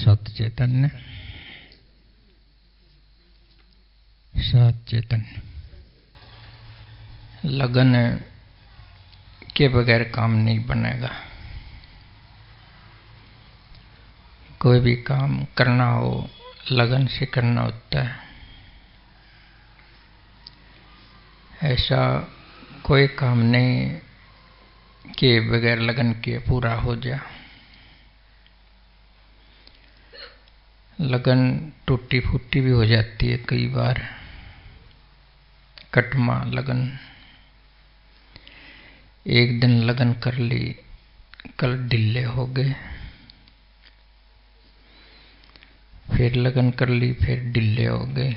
सत चैतन्य सत चैतन्य। लगन के बगैर काम नहीं बनेगा। कोई भी काम करना हो लगन से करना होता है। ऐसा कोई काम नहीं कि बगैर लगन के पूरा हो जाए। लगन टूटी फूटी भी हो जाती है कई बार। कटमा लगन, एक दिन लगन कर ली, कल ढीले हो गए, फिर लगन कर ली, फिर ढीले हो गए।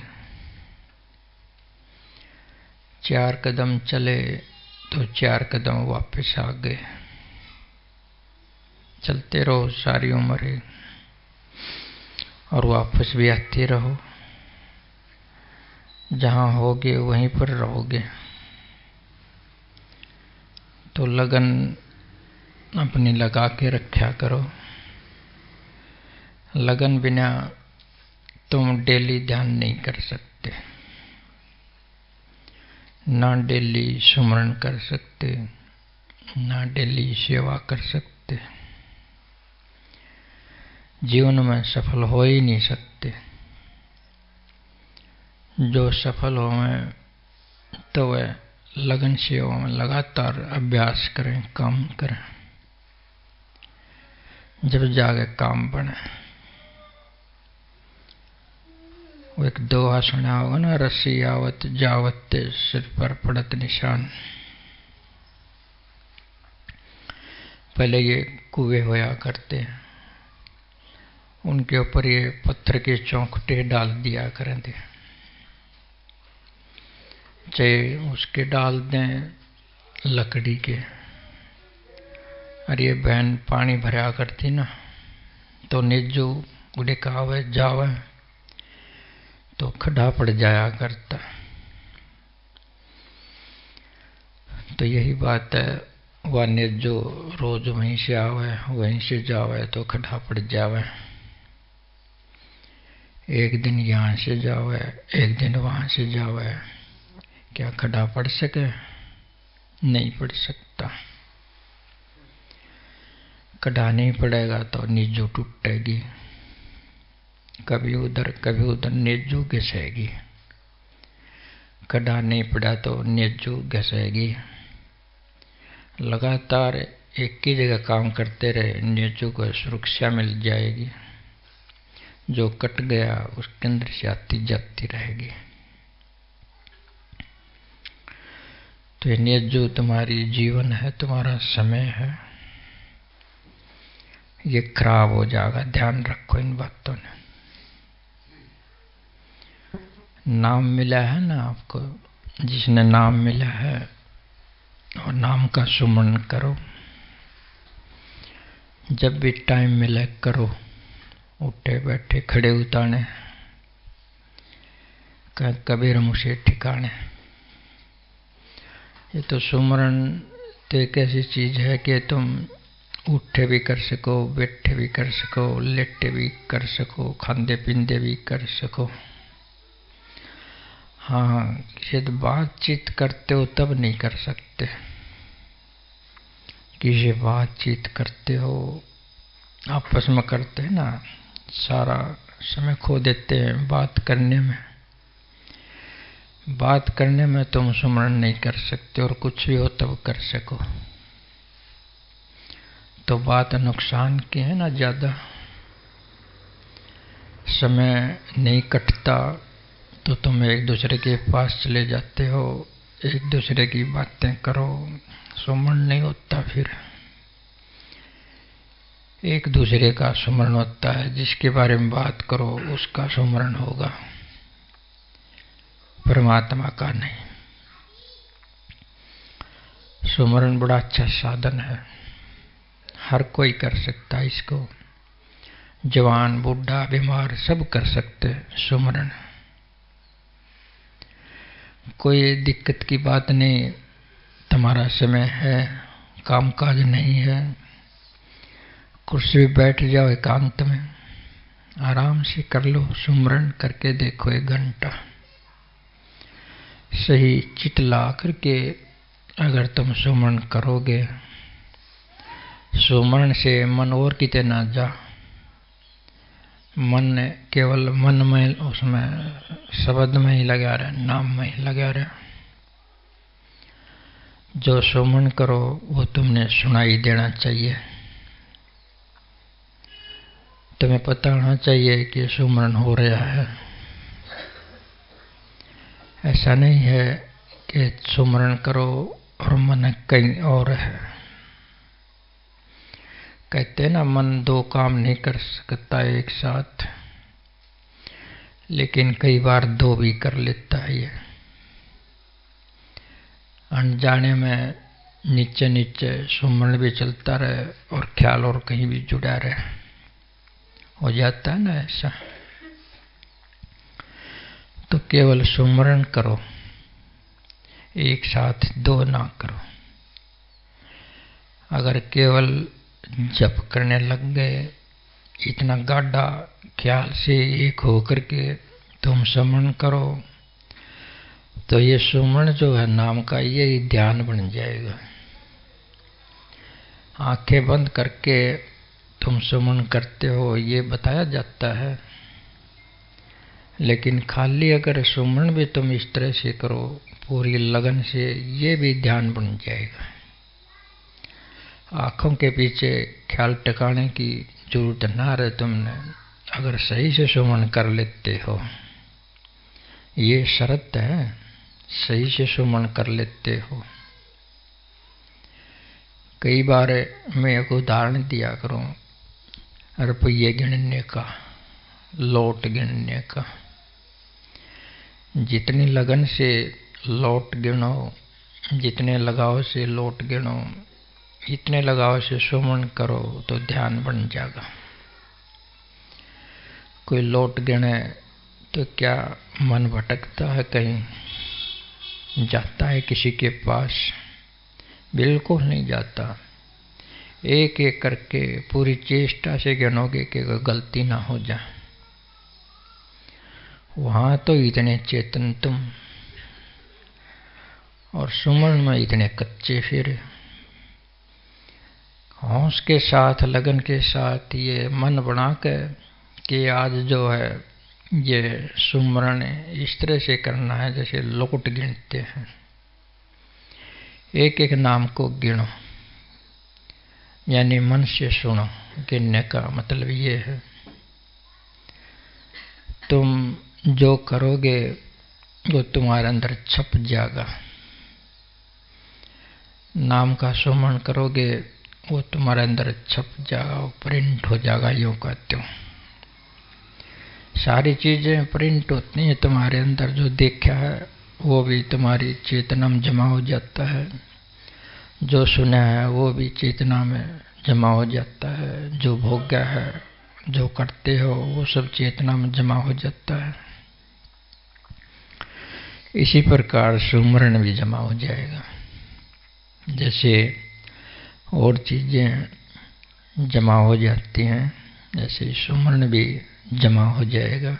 4 कदम चले तो 4 कदम वापस आ गए। चलते रहो सारी उम्र और वापस भी आते रहो। जहां होगे वहीं पर रहोगे। तो लगन अपनी लगा के रखा करो। लगन बिना तुम डेली ध्यान नहीं कर सकते, ना डेली सुमरण कर सकते, ना डेली सेवा कर सकते। जीवन में सफल हो ही नहीं सकते। जो सफल हों तो वह लगन सेवा में लगातार अभ्यास करें, काम करें, जब जाके काम बने। वो एक दोहा सुना होगा ना, रस्सी आवत जावत सिर पर पड़त निशान। पहले ये कुएं होया करते हैं, उनके ऊपर ये पत्थर के चौखटे डाल दिया करें थे। चाहे उसके डाल दें लकड़ी के। और ये बहन पानी भरा करती ना, तो निजू बुढ़े कहावे जावे तो खड्डा पड़ जाया करता। तो यही बात है, वह निजू रोज वहीं से आवे वहीं से जावे तो खड्डा पड़ जावे। एक दिन यहाँ से जावे, एक दिन वहां से जावे, क्या खड्डा पड़ सके? नहीं पड़ सकता। खड्डा नहीं पड़ेगा तो नीजू टूटेगी। कभी उधर नीजू घिसेगी। खड्डा नहीं पड़ा तो नीजू घिसेगी। लगातार एक ही जगह काम करते रहे, नीजू को सुरक्षा मिल जाएगी। जो कट गया उसके अंदर से आती जाती रहेगी। तो ये नीजू तुम्हारी जीवन है, तुम्हारा समय है, ये खराब हो जाएगा। ध्यान रखो इन बातों ने। नाम मिला है ना आपको, जिसने नाम मिला है और नाम का सुमरण करो। जब भी टाइम मिले करो, उठे बैठे खड़े उताने, कबीर मुझे ठिकाने। ये तो सुमरण तो एक ऐसी चीज है कि तुम उठे भी कर सको, बैठे भी कर सको, लेटे भी कर सको, खांदे पींदे भी कर सको। हाँ, यदि बातचीत करते हो तब नहीं कर सकते। किसी बातचीत करते हो, आपस में करते हैं ना, सारा समय खो देते हैं बात करने में। बात करने में तुम सुमरण नहीं कर सकते, और कुछ भी हो तब कर सको। तो बात नुकसान की है ना ज्यादा। समय नहीं कटता तो तुम एक दूसरे के पास चले जाते हो, एक दूसरे की बातें करो, सुमरण नहीं होता। फिर एक दूसरे का सुमरण होता है, जिसके बारे में बात करो उसका सुमरण होगा, परमात्मा का नहीं। सुमरण बड़ा अच्छा साधन है, हर कोई कर सकता है इसको। जवान बूढ़ा बीमार सब कर सकते सुमरण। कोई दिक्कत की बात नहीं। तुम्हारा समय है, कामकाज नहीं है, कुर्सी पे बैठ जाओ एकांत में, आराम से कर लो, सुमरण करके देखो 1 घंटा। सही चित ला करके अगर तुम सुमरण करोगे, सुमरण से मन और किते ना जा, मन केवल मन में, उसमें शब्द में ही लगा रहे, नाम में ही लगा रहे। जो सुमरण करो वो तुमने सुनाई देना चाहिए। तुम्हें पता होना चाहिए कि सुमरण हो रहा है। ऐसा नहीं है कि सुमरण करो और मन कहीं और है। कहते ना, मन 2 काम नहीं कर सकता एक साथ, लेकिन कई बार 2 भी कर लेता है। ये अनजाने में नीचे नीचे सुमरण भी चलता रहे और ख्याल और कहीं भी जुड़ा रहे, हो जाता है ना ऐसा। तो केवल सुमरण करो, एक साथ 2 ना करो। अगर केवल जप करने लग गए, इतना गाढ़ा ख्याल से एक होकर के तुम सुमरण करो, तो ये सुमरण जो है नाम का, ये ध्यान बन जाएगा। आंखें बंद करके तुम सुमरण करते हो ये बताया जाता है, लेकिन खाली अगर सुमरण भी तुम इस तरह से करो पूरी लगन से, ये भी ध्यान बन जाएगा। आंखों के पीछे ख्याल टिकाने की जरूरत ना रहे तुमने, अगर सही से सुमरण कर लेते हो। ये शर्त है, सही से सुमरण कर लेते हो। कई बार मैं एक उदाहरण दिया करूं, रुपये गिनने का, लौट गिनने का। जितनी लगन से लौट गिनो, जितने लगाव से लौट गिनो, इतने लगाव से सुमरण करो तो ध्यान बन जाएगा। कोई लौट गिने तो क्या मन भटकता है, कहीं जाता है किसी के पास? बिल्कुल नहीं जाता। एक एक करके पूरी चेष्टा से गिनोगे कि गलती ना हो जाए। वहां तो इतने चेतन तुम, और सुमरण में इतने कच्चे फिर। हौस के साथ, लगन के साथ ये मन बना के कि आज जो है ये सुमरण इस तरह से करना है जैसे लौट गिनते हैं। एक एक नाम को गिनो, यानी मन से सुनो। गिनने का मतलब ये है, तुम जो करोगे वो तुम्हारे अंदर छप जाएगा। नाम का सुमरण करोगे वो तुम्हारे अंदर छप जाएगा, प्रिंट हो जाएगा, यूं कहते हो। सारी चीजें प्रिंट होती हैं तुम्हारे अंदर। जो देखा है वो भी तुम्हारी चेतना में जमा हो जाता है, जो सुना है वो भी चेतना में जमा हो जाता है, जो भोग्या है, जो करते हो वो सब चेतना में जमा हो जाता है। इसी प्रकार सुमरण भी जमा हो जाएगा। जैसे और चीजें जमा हो जाती हैं, जैसे सुमरण भी जमा हो जाएगा।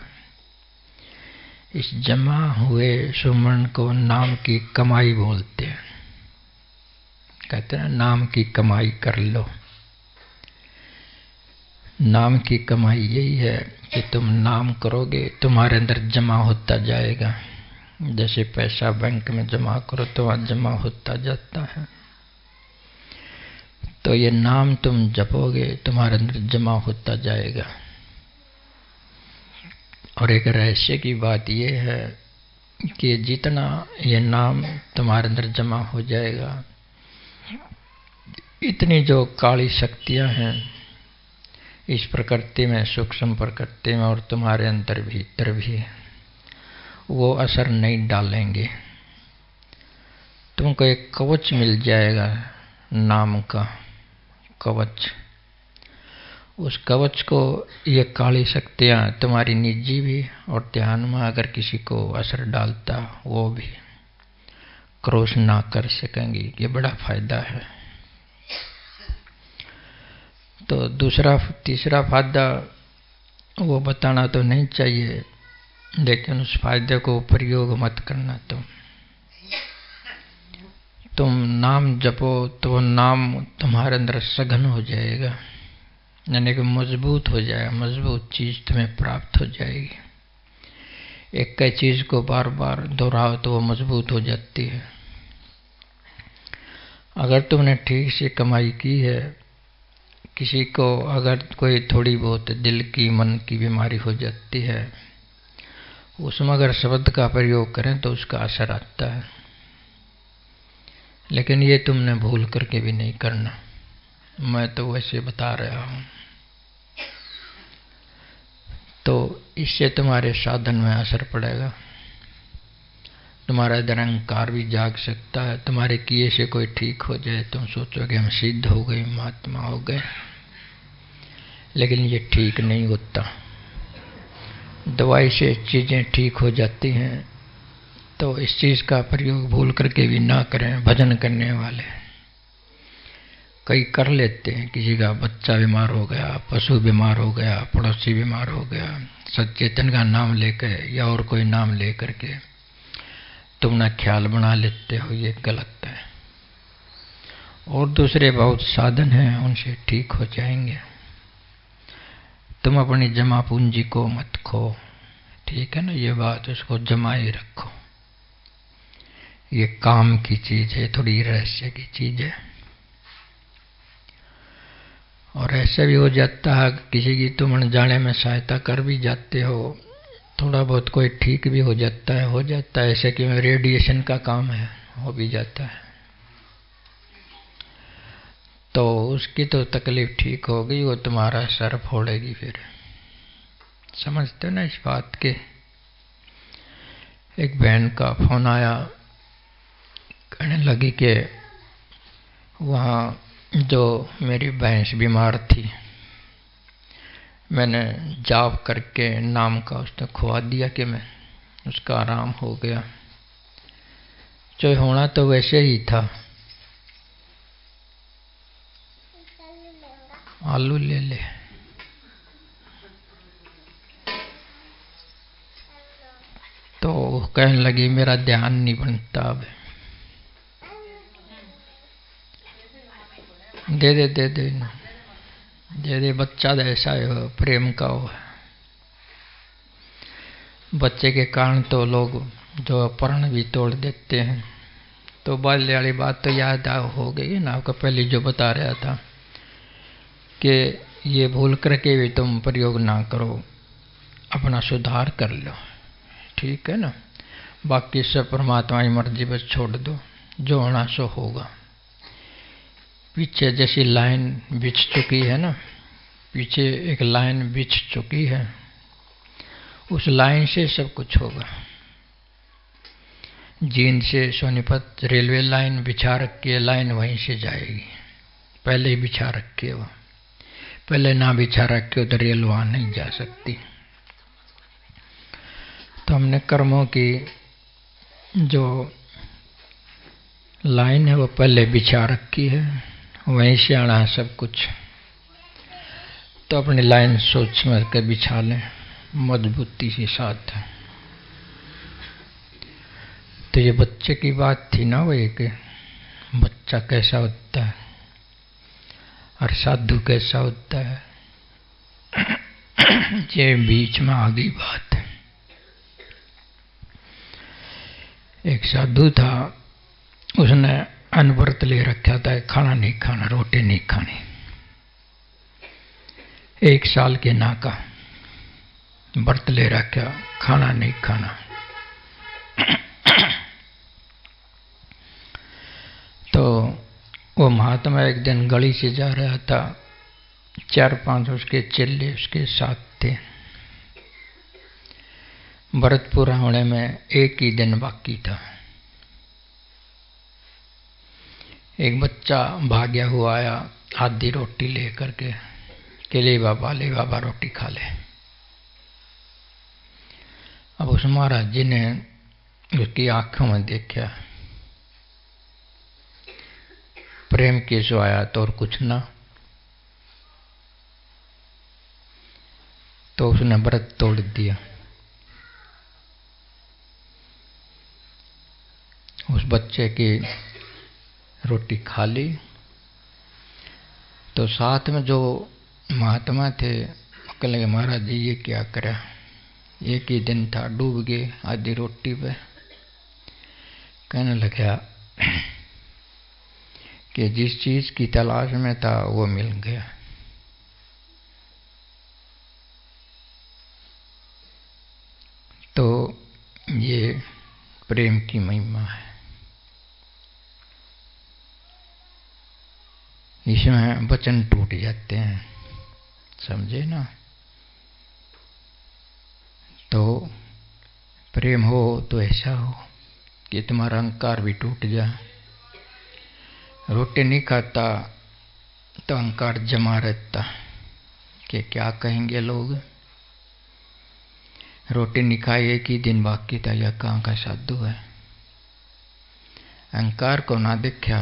इस जमा हुए सुमरण को नाम की कमाई बोलते हैं। कहते हैं नाम की कमाई कर लो। नाम की कमाई यही है कि तुम नाम करोगे, तुम्हारे अंदर जमा होता जाएगा। जैसे पैसा बैंक में जमा करो तो वहां जमा होता जाता है, तो ये नाम तुम जपोगे तुम्हारे अंदर जमा होता जाएगा। और एक रहस्य की बात यह है कि जितना ये नाम तुम्हारे अंदर जमा हो जाएगा, इतनी जो काली शक्तियां हैं इस प्रकृति में, सूक्ष्म प्रकृति में और तुम्हारे अंदर भीतर भी, वो असर नहीं डालेंगे। तुमको एक कवच मिल जाएगा, नाम का कवच। उस कवच को ये काली शक्तियां तुम्हारी निजी भी और ध्यान में अगर किसी को असर डालता, वो भी क्रॉस ना कर सकेंगी। ये बड़ा फायदा है। तो तीसरा फायदा वो बताना तो नहीं चाहिए, लेकिन उस फायदे को प्रयोग मत करना। तुम नाम जपो तो नाम तुम्हारे अंदर सघन हो जाएगा, यानी कि मजबूत हो जाएगा, मजबूत चीज तुम्हें प्राप्त हो जाएगी। एक कई चीज को बार बार दोहराओ तो वो मजबूत हो जाती है। अगर तुमने ठीक से कमाई की है, किसी को अगर कोई थोड़ी बहुत दिल की मन की बीमारी हो जाती है, उसमें अगर शब्द का प्रयोग करें तो उसका असर आता है। लेकिन ये तुमने भूल करके भी नहीं करना, मैं तो वैसे बता रहा हूं। तो इससे तुम्हारे साधन में असर पड़ेगा, तुम्हारा निरंकार भी जाग सकता है। तुम्हारे किए से कोई ठीक हो जाए, तुम सोचोगे हम सिद्ध हो गए, महात्मा हो गए, लेकिन ये ठीक नहीं होता। दवाई से चीजें ठीक हो जाती हैं, तो इस चीज का प्रयोग भूल करके भी ना करें। भजन करने वाले कई कर लेते हैं, किसी का बच्चा बीमार हो गया, पशु बीमार हो गया, पड़ोसी बीमार हो गया, सचेतन का नाम लेकर या और कोई नाम लेकर के तुम ना ख्याल बना लेते हो, ये गलत है। और दूसरे बहुत साधन हैं, उनसे ठीक हो जाएंगे। तुम अपनी जमा पूंजी को मत खो, ठीक है ना, ये बात उसको जमाए रखो। ये काम की चीज है, थोड़ी रहस्य की चीज है। और ऐसा भी हो जाता है किसी की तुम अनजाने में सहायता कर भी जाते हो, थोड़ा बहुत कोई ठीक भी हो जाता है, ऐसे कि रेडिएशन का काम है, हो भी जाता है, तो उसकी तो तकलीफ ठीक हो गई, वो तुम्हारा सर फोड़ेगी फिर। समझते हो ना इस बात के। एक बहन का फोन आया, कहने लगी कि वहाँ जो मेरी भैंस बीमार थी, मैंने जाप करके नाम का उसने खुआ दिया कि मैं उसका आराम हो गया। जो होना तो वैसे ही था। आलू ले ले। तो कहने लगी मेरा ध्यान नहीं बनता, अब दे दे दे दे दे दे। बच्चा ऐसा है, प्रेम का हो। बच्चे के कारण तो लोग जो प्रण भी तोड़ देते हैं। तो बाल्य वाली बात तो याद हो गई ना आपको, पहले जो बता रहा था कि ये भूल करके भी तुम प्रयोग ना करो, अपना सुधार कर लो, ठीक है ना। बाकी सब परमात्मा की मर्जी बस छोड़ दो, जो होना सो होगा। पीछे जैसी लाइन बिछ चुकी है ना, पीछे एक लाइन बिछ चुकी है, उस लाइन से सब कुछ होगा। जींद से सोनीपत रेलवे लाइन बिछा रखी है, लाइन वहीं से जाएगी, पहले ही बिछा रखी है। वो पहले ना बिछा रखी हो तो रेल वहां नहीं जा सकती। तो हमने कर्मों की जो लाइन है वो पहले बिछा रखी है, वहीं से आना है सब कुछ। तो अपनी लाइन सोच समझ कर बिछा लें मजबूती के साथ। तो ये बच्चे की बात थी ना, वो एक बच्चा कैसा होता है और साधु कैसा होता है, ये बीच में आ गई बात। एक साधु था, उसने अनव्रत ले रखा था, खाना नहीं खाना, रोटी नहीं खानी। 1 साल के ना का व्रत ले रखा, खाना नहीं खाना। तो वो महात्मा एक दिन गली से जा रहा था, 4-5 उसके चेले उसके साथ थे। व्रत पूरा होने में 1 ही दिन बाकी था। एक बच्चा भाग्या हुआ आया आधी रोटी लेकर के ले बाबा रोटी खा ले। अब उस महाराज जी ने उसकी आंखों में देखा, प्रेम के जो आया तो और कुछ ना। तो तो उसने व्रत तोड़ दिया। उस बच्चे की रोटी खा ली। तो साथ में जो महात्मा थे कहने लगे, महाराज जी ये क्या करा, एक ही दिन था, डूब गए आधी रोटी पे। कहने लगा कि जिस चीज की तलाश में था वो मिल गया। तो ये प्रेम की महिमा है। इसमें वचन टूट जाते हैं, समझे ना। तो प्रेम हो तो ऐसा हो कि तुम्हारा अहंकार भी टूट जाए। रोटी नहीं खाता तो अहंकार जमा रहता कि क्या कहेंगे लोग। रोटी नहीं खाई एक ही दिन बाकी था, यह कहाँ का साधु है। अहंकार को ना देखा,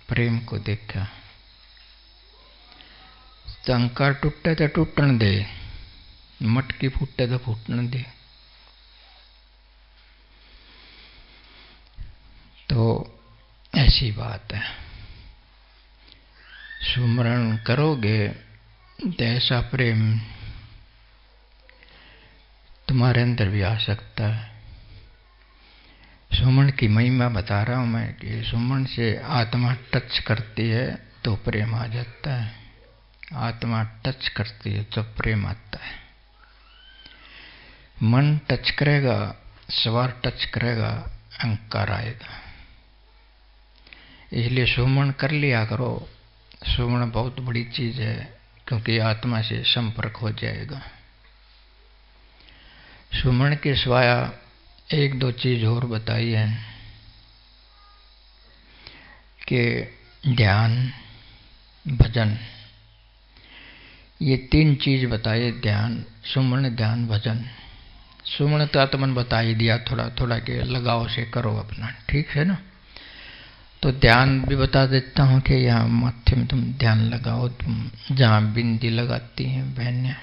प्रेम को देखा। तो अहंकार टूटे तो टूटन दे, मटकी फूटे तो फूटने दे। तो ऐसी बात है। सुमरण करोगे तो ऐसा प्रेम तुम्हारे अंदर भी आ सकता है। सुमन की महिमा बता रहा हूं मैं कि सुमन से आत्मा टच करती है तो प्रेम आ जाता है। आत्मा टच करती है तो प्रेम आता है। मन टच करेगा, सवार टच करेगा, अहंकार आएगा। इसलिए सुमन कर लिया करो। सुमन बहुत बड़ी चीज है, क्योंकि आत्मा से संपर्क हो जाएगा। सुमन के सिवाय एक दो चीज और बताई है कि ध्यान, भजन, ये तीन चीज बताइए। ध्यान, सुमन, ध्यान, भजन। सुमन तो आत्मन बता ही दिया थोड़ा थोड़ा के लगाव से करो अपना, ठीक है ना। तो ध्यान भी बता देता हूँ कि यहाँ माथे में तुम ध्यान लगाओ। तुम जहाँ बिंदी लगाती हैं बहनें,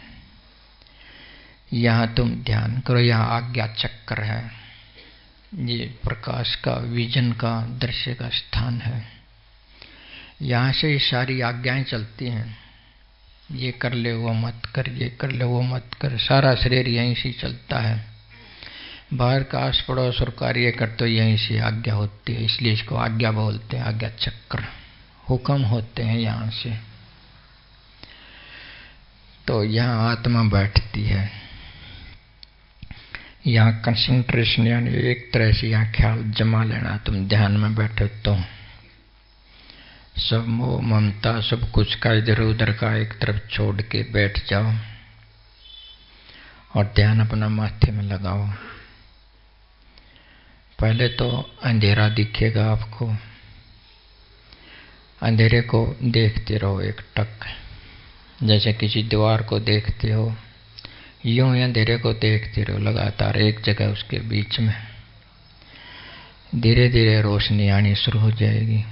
यहाँ तुम ध्यान करो। यहाँ आज्ञा चक्र है, ये प्रकाश का, विजन का, दृश्य का स्थान है। यहाँ से सारी आज्ञाएं चलती हैं। ये कर ले, वो मत कर, ये कर ले, वो मत कर। सारा शरीर यहीं से चलता है। बाहर का आस पड़ोस और कार्य कर तो यहीं से आज्ञा होती है, इसलिए इसको आज्ञा बोलते हैं। आज्ञा चक्र, हुक्म होते हैं यहाँ से। तो यहाँ आत्मा बैठती है। यहाँ कंसंट्रेशन, यानी एक तरह से यहाँ ख्याल जमा लेना। तुम ध्यान में बैठे तो सब मोह ममता, सब कुछ का इधर उधर का एक तरफ छोड़ के बैठ जाओ और ध्यान अपना माथे में लगाओ। पहले तो अंधेरा दिखेगा आपको। अंधेरे को देखते रहो एक टक, जैसे किसी दीवार को देखते हो, यूं ही अंधेरे को देखते रहो लगातार एक जगह। उसके बीच में धीरे धीरे रोशनी आनी शुरू हो जाएगी।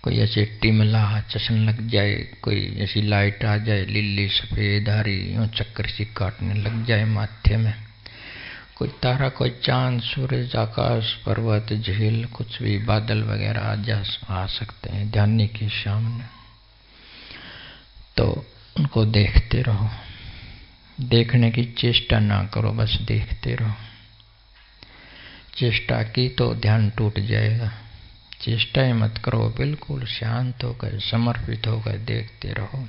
कोई ऐसे टिमला चश्म लग जाए, कोई ऐसी लाइट आ जाए लीली सफेद हरी, यूं चक्कर सी काटने लग जाए माथे में। कोई तारा, कोई चांद, सूरज, आकाश, पर्वत, झील, कुछ भी बादल वगैरह आ सकते हैं ध्यान के सामने। तो उनको देखते रहो। देखने की चेष्टा ना करो, बस देखते रहो। चेष्टा की तो ध्यान टूट जाएगा। चेष्टा ही मत करो, बिल्कुल शांत होकर समर्पित होकर देखते रहो।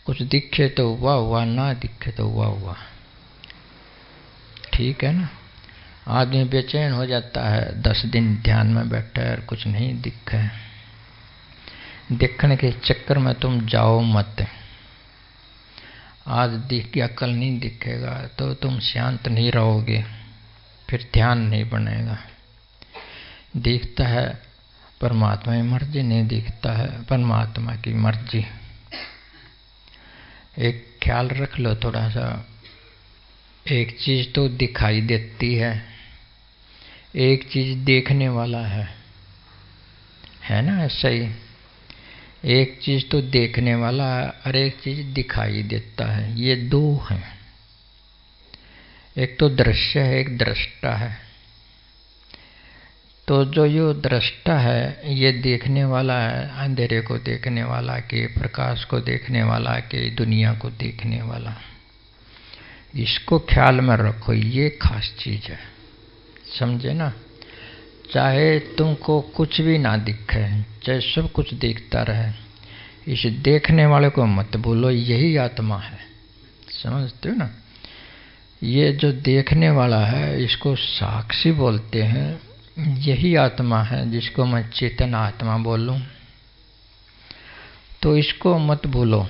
कुछ दिखे तो वाह वाह, ना दिखे तो वाह वाह, ठीक है ना। आदमी बेचैन हो जाता है, 10 दिन ध्यान में बैठा है और कुछ नहीं दिखा है। देखने के चक्कर में तुम जाओ मत। आज दिख गया कल नहीं दिखेगा तो तुम शांत नहीं रहोगे, फिर ध्यान नहीं बनेगा। दिखता है परमात्मा की मर्जी, नहीं दिखता है परमात्मा की मर्जी। एक ख्याल रख लो थोड़ा सा। एक चीज तो दिखाई देती है, एक चीज देखने वाला है ना। ऐसा ही एक चीज तो देखने वाला है और एक चीज दिखाई देता है, ये दो हैं। एक तो दृश्य है, एक दृष्टा है। तो जो ये दृष्टा है ये देखने वाला है, अंधेरे को देखने वाला के, प्रकाश को देखने वाला के, दुनिया को देखने वाला। इसको ख्याल में रखो, ये खास चीज है, समझे ना। चाहे तुमको कुछ भी ना दिखे, चाहे सब कुछ दिखता रहे, इस देखने वाले को मत भूलो, यही आत्मा है। समझते हो ना। ये जो देखने वाला है इसको साक्षी बोलते हैं, यही आत्मा है जिसको मैं चेतन आत्मा बोलूं। तो इसको मत भूलो,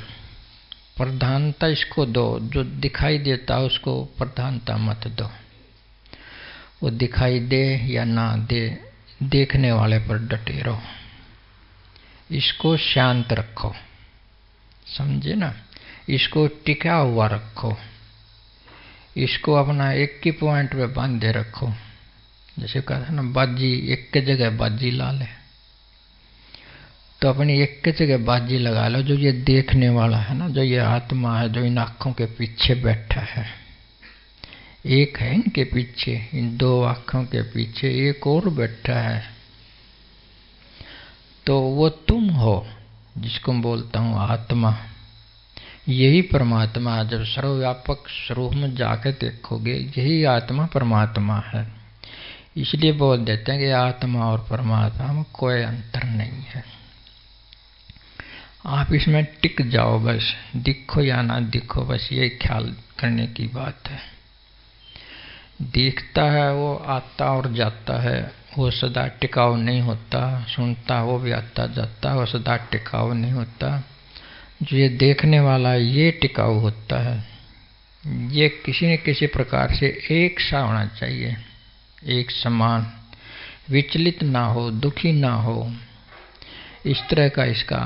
प्रधानता इसको दो। जो दिखाई देता है उसको प्रधानता मत दो। वो दिखाई दे या ना दे, देखने वाले पर डटे रहो, इसको शांत रखो, समझे ना। इसको टिका हुआ रखो, इसको अपना एक ही पॉइंट पे बांधे रखो। जैसे कहा था ना, बाजी एक के जगह बाजी ला ले, तो अपनी एक के जगह बाजी लगा लो। जो ये देखने वाला है ना, जो ये आत्मा है, जो इन आँखों के पीछे बैठा है, एक है इनके पीछे, इन दो आँखों के पीछे एक और बैठा है। तो वो तुम हो जिसको बोलता हूँ आत्मा, यही परमात्मा। जब सर्वव्यापक स्वरूप में जाके देखोगे, यही आत्मा परमात्मा है। इसलिए बोल देते हैं कि आत्मा और परमात्मा में कोई अंतर नहीं है। आप इसमें टिक जाओ, बस दिखो या ना दिखो, बस ये ख्याल करने की बात है। दिखता है वो आता और जाता है, वो सदा टिकाऊ नहीं होता। सुनता वो भी आता जाता, वो सदा टिकाऊ नहीं होता। जो ये देखने वाला है ये टिकाऊ होता है। ये किसी न किसी प्रकार से एक सा होना चाहिए, एक समान, विचलित ना हो, दुखी ना हो। इस तरह का इसका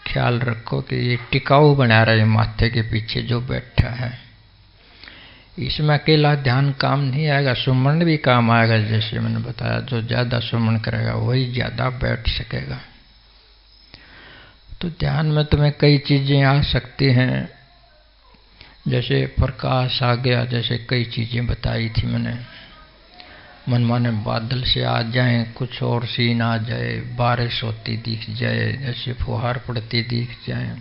ख्याल रखो कि ये टिकाऊ बना रहे माथे के पीछे जो बैठा है। इसमें अकेला ध्यान काम नहीं आएगा, सुमरण भी काम आएगा। जैसे मैंने बताया, जो ज्यादा सुमरण करेगा वही ज्यादा बैठ सकेगा। तो ध्यान में तुम्हें कई चीजें आ सकती हैं, जैसे प्रकाश आ गया, जैसे कई चीजें बताई थी मैंने। मनमाने बादल से आ जाए, कुछ और सीन आ जाए, बारिश होती दिख जाए, जैसे फुहार पड़ती दिख जाए,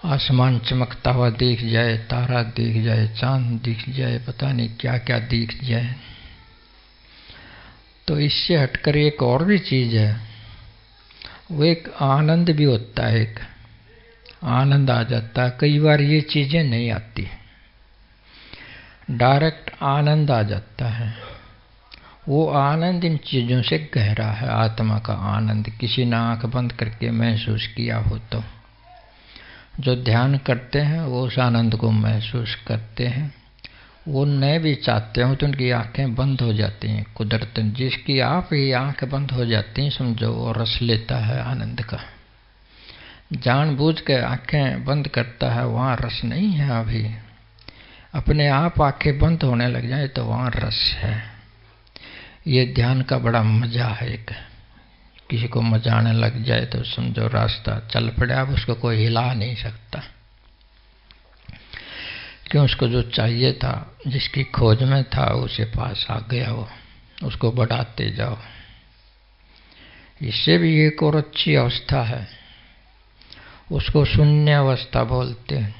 आसमान चमकता हुआ दिख जाए, तारा दिख जाए, चांद दिख जाए, पता नहीं क्या क्या दिख जाए। तो इससे हटकर एक और भी चीज है, वो एक आनंद भी होता है, एक आनंद आ जाता है। कई बार ये चीजें नहीं आती, डायरेक्ट आनंद आ जाता है। वो आनंद इन चीजों से गहरा है, आत्मा का आनंद। किसी ने आंख बंद करके महसूस किया हो तो जो ध्यान करते हैं वो उस आनंद को महसूस करते हैं। वो नए भी चाहते हो तो उनकी आंखें बंद हो जाती हैं कुदरतन। जिसकी आप ही आंख बंद हो जाती हैं, समझो वो रस लेता है आनंद का। जानबूझ के आंखें बंद करता है, वहाँ रस नहीं है। अभी अपने आप आंखें बंद होने लग जाए तो वहाँ रस है। ये ध्यान का बड़ा मजा है। एक किसी को मजा आने लग जाए तो समझो रास्ता चल पड़े, अब उसको कोई हिला नहीं सकता। क्यों? उसको जो चाहिए था, जिसकी खोज में था, उसे पास आ गया। वो उसको बढ़ाते जाओ। इससे भी एक और अच्छी अवस्था है, उसको शून्य अवस्था बोलते हैं।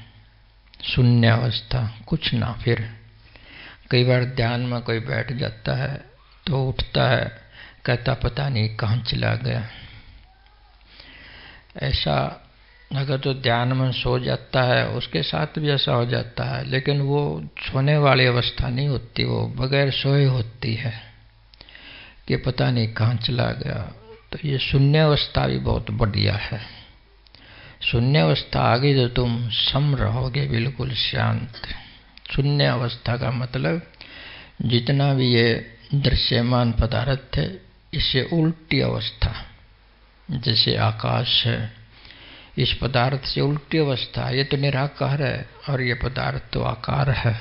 शून्य अवस्था, कुछ ना। फिर कई बार ध्यान में कोई बैठ जाता है तो उठता है, कहता पता नहीं कहाँ चला गया। ऐसा अगर जो ध्यान में सो जाता है उसके साथ भी ऐसा हो जाता है, लेकिन वो सोने वाली अवस्था नहीं होती, वो बगैर सोए होती है कि पता नहीं कहाँ चला गया। तो ये शून्य अवस्था भी बहुत बढ़िया है। शून्य अवस्था आ गई तो तुम सम रहोगे, बिल्कुल शांत। शून्य अवस्था का मतलब जितना भी ये दृश्यमान पदार्थ है, इससे उल्टी अवस्था। जैसे आकाश है, इस पदार्थ से उल्टी अवस्था। ये तो निराकार है और ये पदार्थ तो आकार है।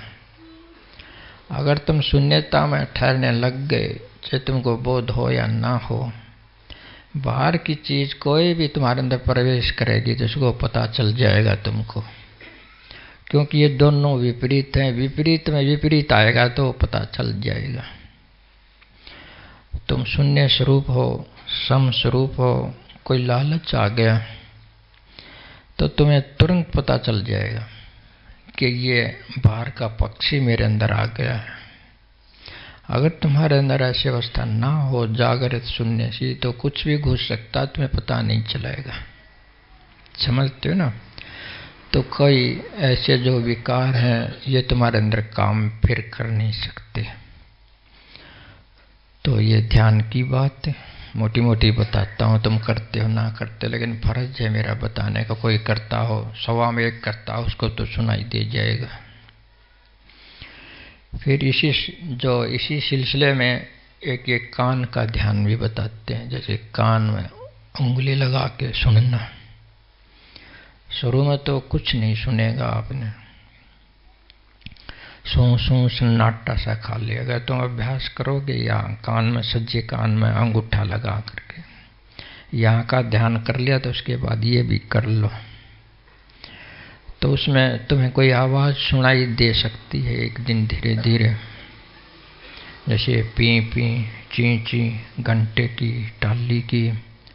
अगर तुम शून्यता में ठहरने लग गए, चाहे तुमको बोध हो या ना हो, बाहर की चीज कोई भी तुम्हारे अंदर प्रवेश करेगी तो उसको पता चल जाएगा तुमको, क्योंकि ये दोनों विपरीत हैं। विपरीत में विपरीत आएगा तो पता चल जाएगा। तुम शून्य स्वरूप हो, सम स्वरूप हो, कोई लालच आ गया तो तुम्हें तुरंत पता चल जाएगा कि ये बाहर का पक्षी मेरे अंदर आ गया है। अगर तुम्हारे अंदर ऐसी अवस्था ना हो जागृत शून्य सी, तो कुछ भी घुस सकता, तुम्हें पता नहीं चलेगा। समझते हो ना? तो कई ऐसे जो विकार हैं ये तुम्हारे अंदर काम फिर कर नहीं सकते। तो ये ध्यान की बात है, मोटी मोटी बताता हूँ, तुम करते हो ना करते, लेकिन फर्ज है मेरा बताने का। कोई करता हो, 100 में 1 करता हो, उसको तो सुनाई दे जाएगा। फिर इसी सिलसिले में एक कान का ध्यान भी बताते हैं। जैसे कान में उंगली लगा के सुनना। शुरू में तो कुछ नहीं सुनेगा आपने, सू सन्नाटा सा खा लिया। अगर तुम अभ्यास करोगे या कान में, सज्जे कान में अंगूठा लगा करके यहाँ का ध्यान कर लिया, तो उसके बाद ये भी कर लो, तो उसमें तुम्हें कोई आवाज़ सुनाई दे सकती है एक दिन धीरे धीरे। जैसे पी पी, ची ची, घंटे की, टाली की,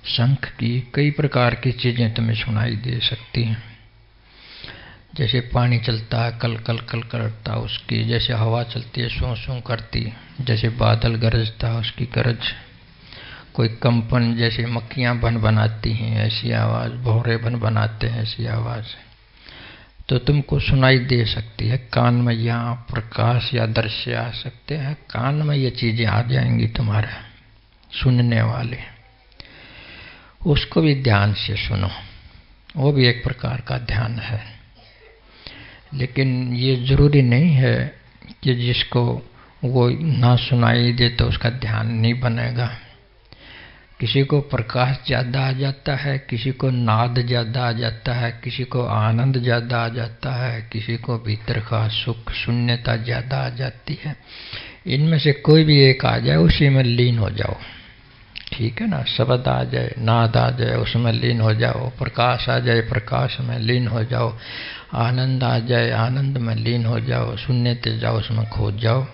शंख की, कई प्रकार की चीज़ें तुम्हें सुनाई दे सकती हैं। जैसे पानी चलता है कल कल कल करता उसकी, जैसे हवा चलती है सू सू करती, जैसे बादल गरजता है उसकी गरज, कोई कंपन, जैसे मक्खियाँ बन बनाती हैं ऐसी आवाज़, भौरे बन बनाते हैं ऐसी आवाज़, तो तुमको सुनाई दे सकती है। कान में यहाँ प्रकाश या दृश्य आ सकते हैं, कान में ये चीज़ें आ जाएंगी तुम्हारे सुनने वाले। उसको भी ध्यान से सुनो, वो भी एक प्रकार का ध्यान है। लेकिन ये जरूरी नहीं है कि जिसको वो ना सुनाई दे तो उसका ध्यान नहीं बनेगा। किसी को प्रकाश ज़्यादा आ जाता है, किसी को नाद ज़्यादा आ जाता है, किसी को आनंद ज़्यादा आ जाता है, किसी को भीतर का सुख शून्यता ज़्यादा आ जाती है। इनमें से कोई भी एक आ जाए उसी में लीन हो जाओ, ठीक है ना? शब्द आ जाए, नाद आ जाए, उसमें लीन हो जाओ। प्रकाश आ जाए, प्रकाश में लीन हो जाओ। आनंद आ जाए, आनंद में लीन हो जाओ। शून्यते जाओ, उसमें खोज जाओ।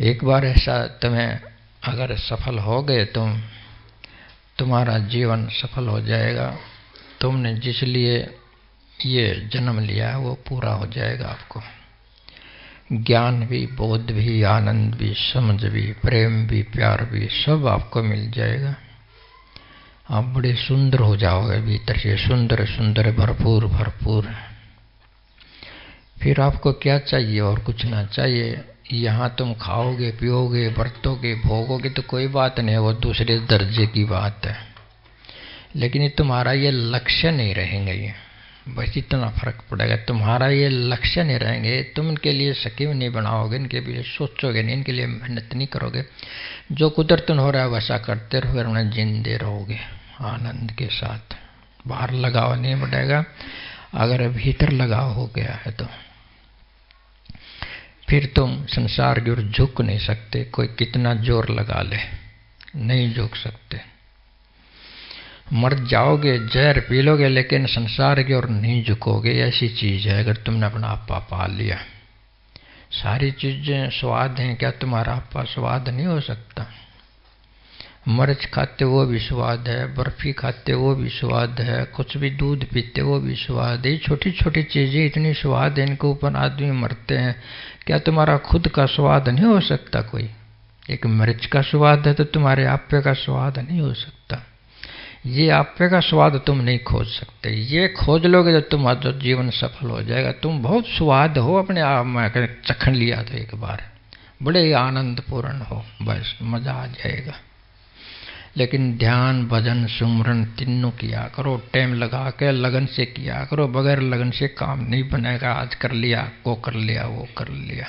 एक बार ऐसा तुम्हें अगर सफल हो गए तुम, तुम्हारा जीवन सफल हो जाएगा। तुमने जिस लिए ये जन्म लिया है वो पूरा हो जाएगा। आपको ज्ञान भी, बोध भी, आनंद भी, समझ भी, प्रेम भी, प्यार भी, सब आपको मिल जाएगा। आप बड़े सुंदर हो जाओगे भीतर से, सुंदर सुंदर, भरपूर भरपूर। फिर आपको क्या चाहिए? और कुछ ना चाहिए। यहाँ तुम खाओगे, पियोगे, बरतोगे, भोगोगे तो कोई बात नहीं है, वो दूसरे दर्जे की बात है। लेकिन ये तुम्हारा ये लक्ष्य नहीं रहेंगे। ये बस इतना फर्क पड़ेगा। तुम्हारा ये लक्ष्य नहीं रहेंगे, तुम इनके लिए स्कीम नहीं बनाओगे, इनके लिए सोचोगे नहीं, इनके लिए मेहनत नहीं करोगे। जो कुदरतन हो रहा है वैसा करते रहोगे, उन्हें जिंदे रहोगे आनंद के साथ। बाहर लगाव नहीं पड़ेगा। अगर भीतर लगाव हो गया है तो फिर तुम संसार की ओर झुक नहीं सकते। कोई कितना जोर लगा ले, नहीं झुक सकते। मर जाओगे, जहर पी लोगे, लेकिन संसार की ओर नहीं झुकोगे। ऐसी चीज है अगर तुमने अपना आपा पा लिया। सारी चीजें स्वाद हैं, क्या तुम्हारा आपा स्वाद नहीं हो सकता? मिर्च खाते वो भी स्वाद है, बर्फी खाते वो भी स्वाद है, कुछ भी दूध पीते वो भी स्वाद है। छोटी छोटी चीजें इतनी स्वाद है, इनके ऊपर आदमी मरते हैं। क्या तुम्हारा खुद का स्वाद नहीं हो सकता? कोई एक मिर्च का स्वाद है तो तुम्हारे आपे का स्वाद नहीं हो सकता। ये आपे का स्वाद तुम नहीं खोज सकते। ये खोज लोगे तो तुम्हारा जीवन सफल हो जाएगा। तुम बहुत स्वाद हो अपने आप में, चखन लिया तो एक बार बड़े ही आनंद पूर्ण हो, बस मजा आ जाएगा। लेकिन ध्यान, भजन, सुमरन तीनों किया करो, टाइम लगा के लगन से किया करो। बगैर लगन से काम नहीं बनेगा। आज कर लिया, वो कर लिया, वो कर लिया,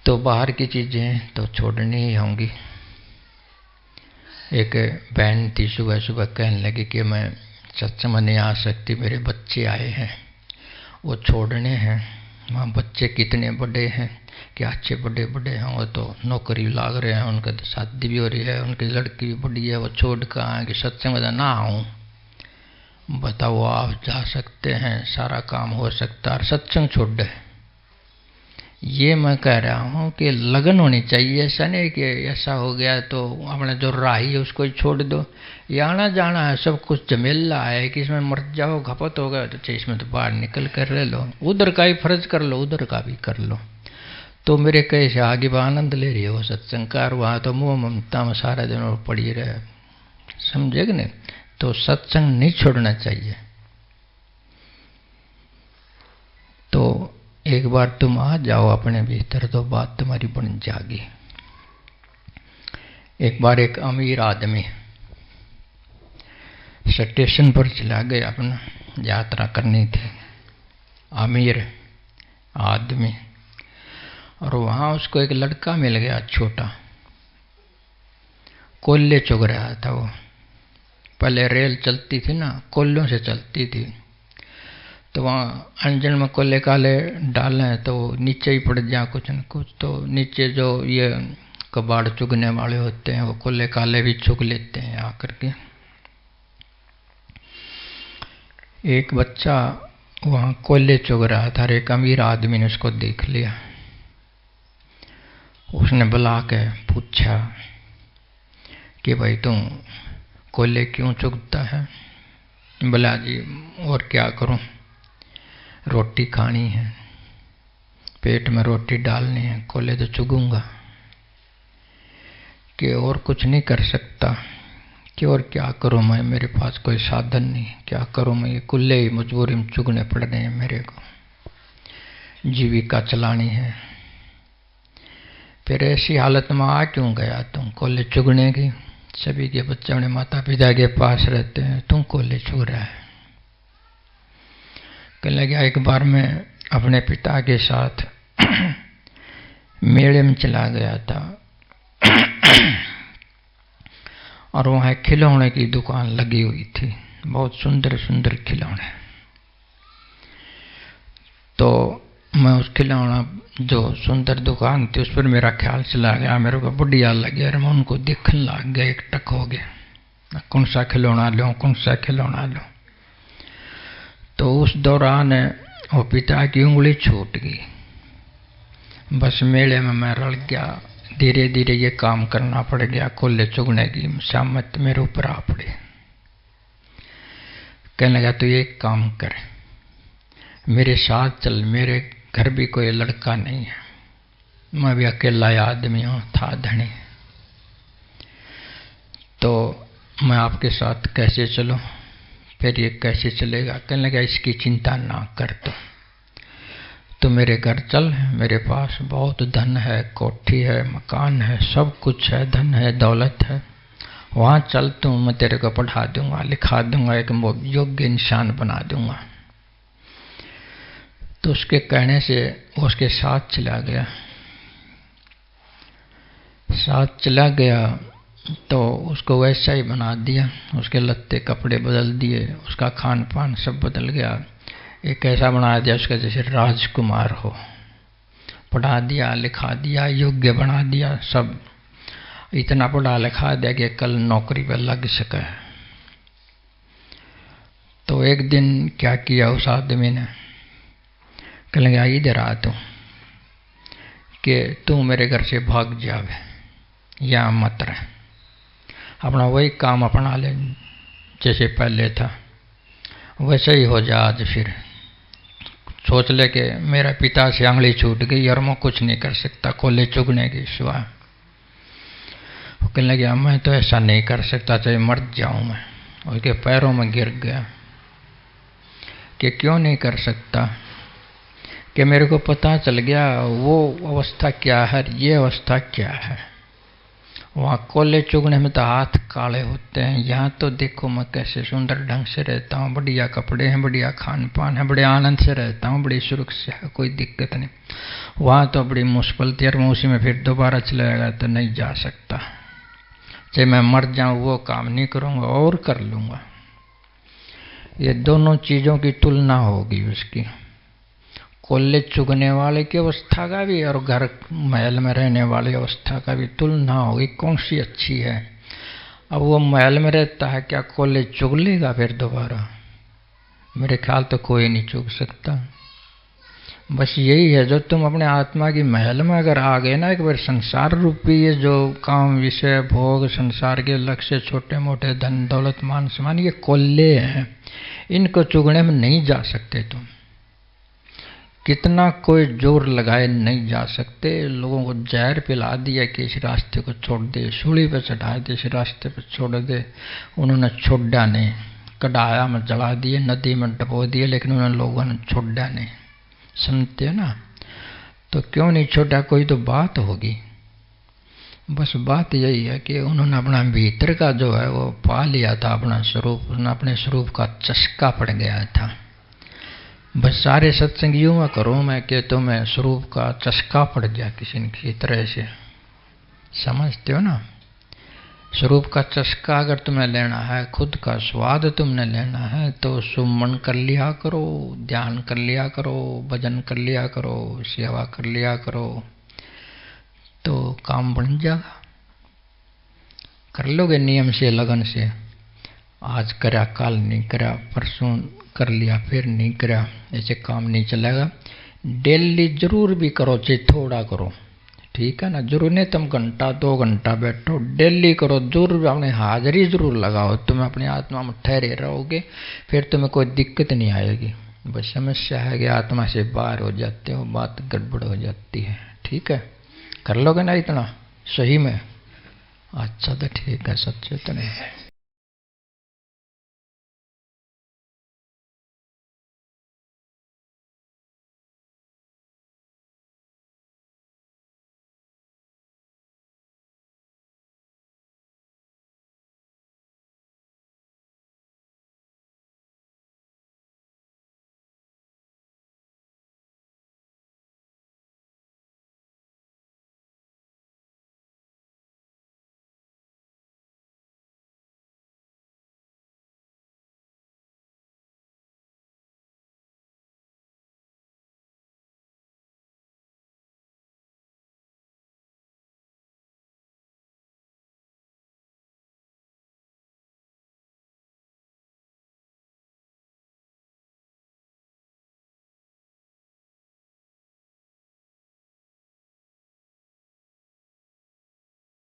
तो बाहर की चीजें तो छोड़नी ही होंगी। एक बहन थी, सुबह सुबह कहने लगी कि मैं सत्संग में नहीं आ सकती, मेरे बच्चे आए हैं, वो छोड़ने हैं। वहाँ बच्चे कितने बड़े हैं, क्या अच्छे बड़े बड़े हैं, वो तो नौकरी लाग रहे हैं, उनका तो शादी भी हो रही है, उनकी लड़की भी बड़ी है, वो छोड़ कर आए कि सत्संग में ना आऊँ। बताओ, आप जा सकते हैं, सारा काम हो सकता है और सत्संग छोड़ दे। ये मैं कह रहा हूँ कि लगन होनी चाहिए। ऐसा नहीं कि ऐसा हो गया तो अपना जो राही है उसको ही छोड़ दो। ये आना जाना है, सब कुछ झमेला है कि इसमें मर जाओ, खपत हो गया तो इसमें तो बाहर निकल कर रह लो, उधर का ही फर्ज कर लो, उधर का भी कर लो। तो मेरे कैसे आगे बा आनंद ले रही हो सत्संग का, वहाँ तो मोह ममता में सारा दिन पड़ी रहे, समझे कि नहीं। तो सत्संग नहीं छोड़ना चाहिए। तो एक बार तुम आ जाओ अपने भीतर तो बात तुम्हारी बन जाएगी। एक बार एक अमीर आदमी स्टेशन पर चला गया, अपना यात्रा करनी थी, अमीर आदमी, और वहाँ उसको एक लड़का मिल गया छोटा, कोयले चुग रहा था वो। पहले रेल चलती थी ना, कोयलों से चलती थी, तो वहाँ अंजन में कोयले काले डालें तो नीचे ही पड़ जाए कुछ न कुछ, तो नीचे जो ये कबाड़ चुगने वाले होते हैं वो कोयले काले भी चुग लेते हैं आकर के। एक बच्चा वहाँ कोयले चुग रहा था, एक अमीर आदमी ने उसको देख लिया। उसने बुला के पूछा कि भाई तुम कोयले क्यों चुगता है? बोला जी और क्या करूं, रोटी खानी है, पेट में रोटी डालनी है, कोयले तो चुगूंगा, कि और कुछ नहीं कर सकता, कि और क्या करूं मैं, मेरे पास कोई साधन नहीं, क्या करूं मैं, ये कोयले ही मजबूरी में चुगने पड़ रहे हैं मेरे को, जीविका चलानी है। फिर ऐसी हालत में आ क्यों गया तुम कोयले चुगने की? सभी के बच्चे अपने माता पिता के पास रहते हैं, तुम कोयले चुग रहा है। कहने लगा एक बार मैं अपने पिता के साथ मेले में चला गया था और वहाँ खिलौने की दुकान लगी हुई थी, बहुत सुंदर सुंदर खिलौने। तो मैं उस खिलौना जो सुंदर दुकान थी उस पर मेरा ख्याल चला गया, मेरे को बढ़िया लगे और मैं उनको देखने लग गया, एक टक हो गया कौन सा खिलौना लूं, कौन सा खिलौना लूं। तो उस दौरान वो पिता की उंगली छूट गई, बस मेले में मैं रल गया, धीरे धीरे ये काम करना पड़ गया, कोयले चुगने की शामत मेरे ऊपर आ पड़ी। कहने लगा तो एक काम कर, मेरे साथ चल, मेरे घर भी कोई लड़का नहीं है, मैं भी अकेला आदमी हूँ, था धनी, तो मैं आपके साथ कैसे चलूं? फिर ये कैसे चलेगा? कहने लगा इसकी चिंता ना कर, तो मेरे घर चल, मेरे पास बहुत धन है, कोठी है, मकान है, सब कुछ है, धन है, दौलत है, वहाँ चल तू, मैं तेरे को पढ़ा दूंगा, लिखा दूंगा, एक योग्य इंसान बना दूंगा। तो उसके कहने से उसके साथ चला गया। साथ चला गया तो उसको वैसा ही बना दिया, उसके लत्ते कपड़े बदल दिए, उसका खान पान सब बदल गया, एक ऐसा बना दिया उसका जैसे राजकुमार हो, पढ़ा दिया, लिखा दिया, योग्य बना दिया, सब इतना पढ़ा लिखा दिया कि कल नौकरी पर लग सके। तो एक दिन क्या किया उस आदमी ने, कहने लगा इधर आ तू, कि तू मेरे घर से भाग जावे, या मत रह, अपना वही काम अपना ले जैसे पहले था, वैसे ही हो जा आज। फिर सोच ले कि मेरा पिता से आंगली छूट गई और मैं कुछ नहीं कर सकता कोयले चुगने की सिवा। कहने लगा मैं तो ऐसा नहीं कर सकता, चाहे मर जाऊं मैं। उसके पैरों में गिर गया कि क्यों नहीं कर सकता, कि मेरे को पता चल गया वो अवस्था क्या है, ये अवस्था क्या है। वहाँ कोयले चुगने में तो हाथ काले होते हैं, यहाँ तो देखो मैं कैसे सुंदर ढंग से रहता हूँ, बढ़िया कपड़े हैं, बढ़िया खान पान है, बड़े आनंद से रहता हूँ, बड़ी सुरक्षा है, कोई दिक्कत नहीं। वहाँ तो बड़ी मुश्किल थी और मैं उसी में फिर दोबारा चलाएगा तो नहीं जा सकता, चाहे मैं मर जाऊँ वो काम नहीं करूँगा और कर लूँगा। ये दोनों चीज़ों की तुलना होगी उसकी, कोल्ले चुगने वाले की अवस्था का भी और घर महल में रहने वाली अवस्था का भी तुलना होगी, कौन सी अच्छी है। अब वो महल में रहता है, क्या कोल्ले चुग लेगा फिर दोबारा? मेरे ख्याल तो कोई नहीं चुग सकता। बस यही है, जो तुम अपने आत्मा की महल में अगर आ गए ना एक बार, संसार रूपी ये जो काम विषय भोग संसार के लक्ष्य छोटे मोटे धन दौलत मान सम्मान ये कोल्ले हैं, इनको चुगने में नहीं जा सकते तुम। कितना कोई जोर लगाए नहीं जा सकते। लोगों को जहर पिला दिया कि इस रास्ते को छोड़ दे, सूली पर चढ़ा दे, इस रास्ते पर छोड़ दे, उन्होंने छोड़ा नहीं। कढ़ाया में जला दिए, नदी में डबो दिए, लेकिन उन्होंने लोगों ने छोड़ा नहीं। सुनते ना, तो क्यों नहीं छोड़ा? कोई तो बात होगी। बस बात यही है कि उन्होंने अपना भीतर का जो है वो पा लिया था, अपना स्वरूप, अपने स्वरूप का चस्का पड़ गया था। बस सारे सत्संग यूं में करो मैं कि तुम्हें स्वरूप का चस्का पड़ गया किसी न किसी तरह से, समझते हो ना। स्वरूप का चस्का अगर तुम्हें लेना है, खुद का स्वाद तुमने लेना है, तो सुमन कर लिया करो, ध्यान कर लिया करो, भजन कर लिया करो, सेवा कर लिया करो, तो काम बन जाएगा। कर लोगे नियम से, लगन से। आज करा, काल नहीं करा, परसों कर लिया, फिर नहीं करा, ऐसे काम नहीं चलेगा। डेली जरूर भी करो, चाहे थोड़ा करो, ठीक है ना। जरूर नहीं तुम घंटा 2 घंटा बैठो, डेली करो, जरूर अपने हाजिरी जरूर लगाओ। तुम अपनी आत्मा में ठहरे रहोगे, फिर तुम्हें कोई दिक्कत नहीं आएगी। बस समस्या है कि आत्मा से बाहर हो जाते हो, बात गड़बड़ हो जाती है, ठीक है। कर लोगे ना इतना सही में? अच्छा तो ठीक है, सच्चे तो नहीं है।